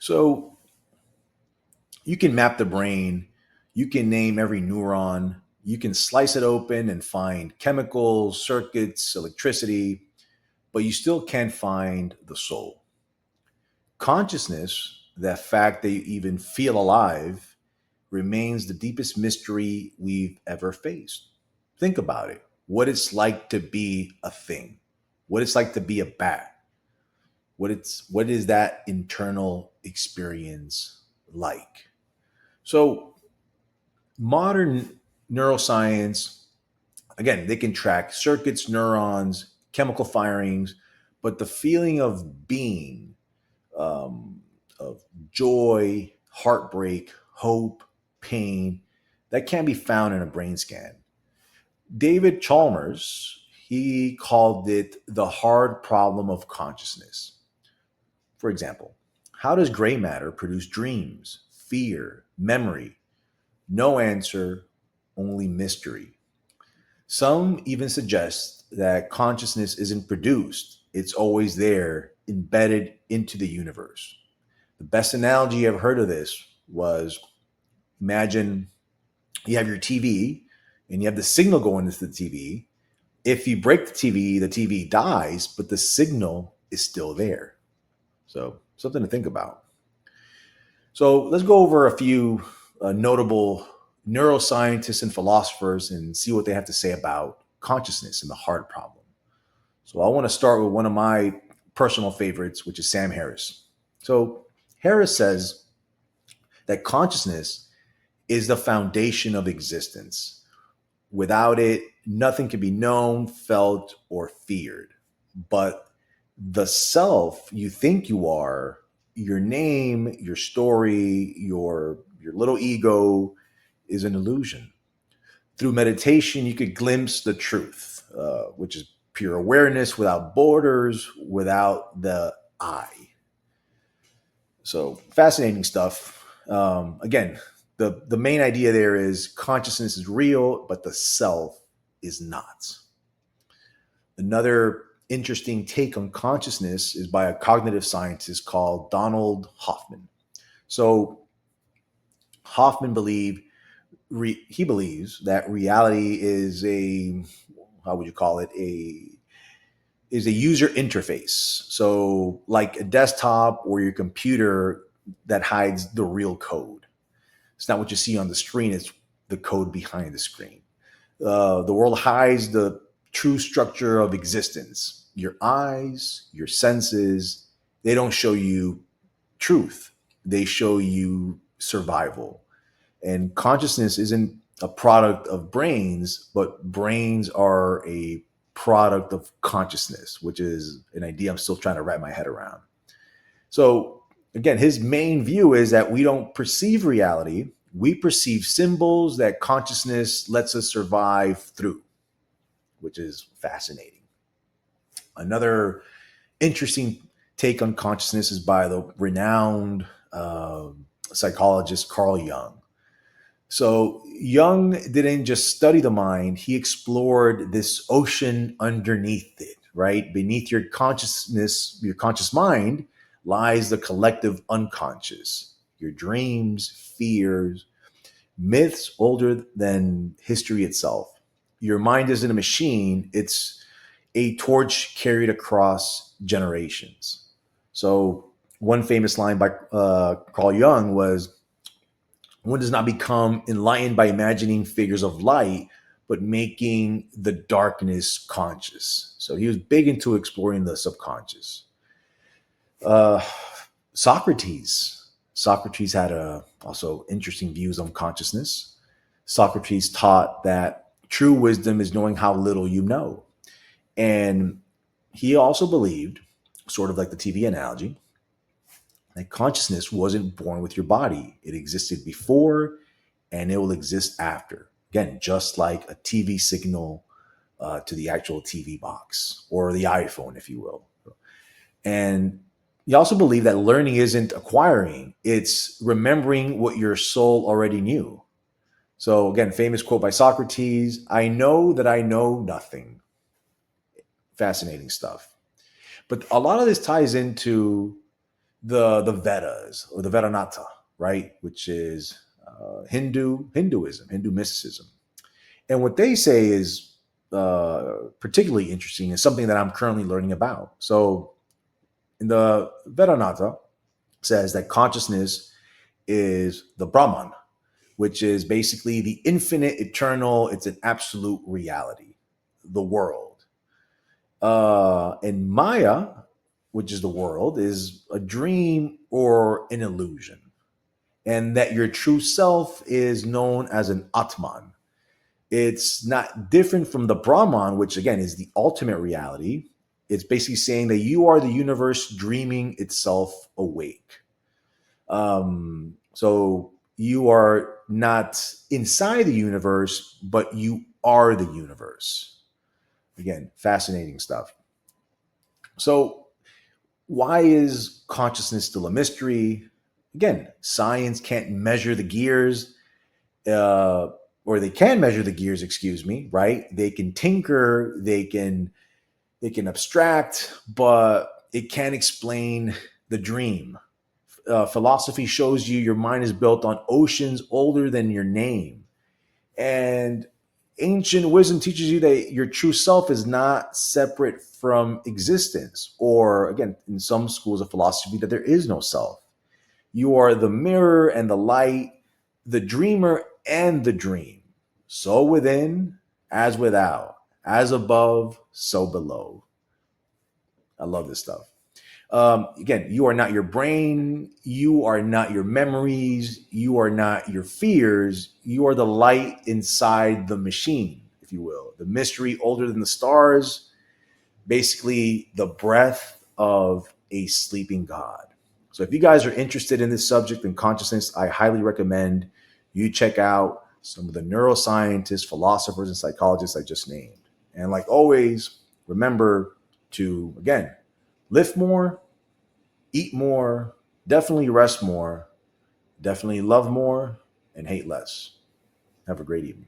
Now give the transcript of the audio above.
So you can map the brain, you can name every neuron, you can slice it open and find chemicals, circuits, electricity, but you still can't find the soul. Consciousness, that fact that you even feel alive, remains the deepest mystery we've ever faced. Think about it. What it's like to be a thing, what it's like to be a bat, what is that internal experience like? So modern neuroscience, again, they can track circuits, neurons, chemical firings, but the feeling of being, um, of joy, heartbreak, hope, pain, that can't be found in a brain scan. David Chalmers, he called it the hard problem of consciousness. For example, how does gray matter produce dreams, fear, memory? No answer, only mystery. Some even suggest that consciousness isn't produced, it's always there, embedded into the universe. The best analogy I've heard of this was, imagine you have your TV and you have the signal going into the TV. If you break the TV dies, but the signal is still there. So, something to think about. So, let's go over a few notable neuroscientists and philosophers and see what they have to say about consciousness and the heart problem. So, I want to start with one of my personal favorites, which is Sam Harris. So, Harris says that consciousness is the foundation of existence. Without it, nothing can be known, felt, or feared. But the self you think you are, your name, your story, your little ego, is an illusion. Through meditation, you could glimpse the truth, which is pure awareness without borders, without the I. So fascinating stuff. Again, the main idea there is consciousness is real, but the self is not. Another interesting take on consciousness is by a cognitive scientist called Donald Hoffman. So Hoffman he believes that reality is a, how would you call it, a user interface. So like a desktop or your computer that hides the real code. It's not what you see on the screen, it's the code behind the screen. The world hides the true structure of existence. Your eyes, your senses, they don't show you truth. They show you survival. And consciousness isn't a product of brains, but brains are a product of consciousness, which is an idea I'm still trying to wrap my head around. So, again, his main view is that we don't perceive reality, we perceive symbols that consciousness lets us survive through, which is fascinating. Another interesting take on consciousness is by the renowned psychologist Carl Jung. So Jung didn't just study the mind, he explored this ocean underneath it, right? Beneath your consciousness, your conscious mind, lies the collective unconscious, your dreams, fears, myths older than history itself. Your mind isn't a machine, it's a torch carried across generations. So, one famous line by Carl Jung was, one does not become enlightened by imagining figures of light, but making the darkness conscious. So, he was big into exploring the subconscious. Uh, Socrates. Socrates had also interesting views on consciousness. Socrates taught that true wisdom is knowing how little you know. And he also believed, sort of like the TV analogy, that consciousness wasn't born with your body. It existed before and it will exist after. Again, just like a TV signal to the actual TV box or the iPhone, if you will. And he also believed that learning isn't acquiring, it's remembering what your soul already knew. So, again, famous quote by Socrates, I know that I know nothing. Fascinating stuff. But a lot of this ties into the Vedas or the Vedanta, right? Which is Hinduism, Hindu mysticism. And what they say is particularly interesting and something that I'm currently learning about. So in the Vedanta says that consciousness is the Brahman, which is basically the infinite, eternal, it's an absolute reality, the world. And Maya, which is the world, is a dream or an illusion. And that your true self is known as an Atman. It's not different from the Brahman, which again is the ultimate reality. It's basically saying that you are the universe dreaming itself awake. So you are not inside the universe, but you are the universe. Again, fascinating stuff. So why is consciousness still a mystery? Again, science can't measure the gears, or they can measure the gears, excuse me, right? They can tinker, they can abstract, but it can't explain the dream. Philosophy shows you your mind is built on oceans older than your name. And ancient wisdom teaches you that your true self is not separate from existence. Or, again, in some schools of philosophy, that there is no self. You are the mirror and the light, the dreamer and the dream. So within, as without, as above, so below. I love this stuff. Again, you are not your brain. You are not your memories. You are not your fears. You are the light inside the machine, if you will. The mystery older than the stars, basically the breath of a sleeping God. So if you guys are interested in this subject and consciousness, I highly recommend you check out some of the neuroscientists, philosophers, and psychologists I just named. And like always, remember to, again, lift more, eat more, definitely rest more, definitely love more, and hate less. Have a great evening.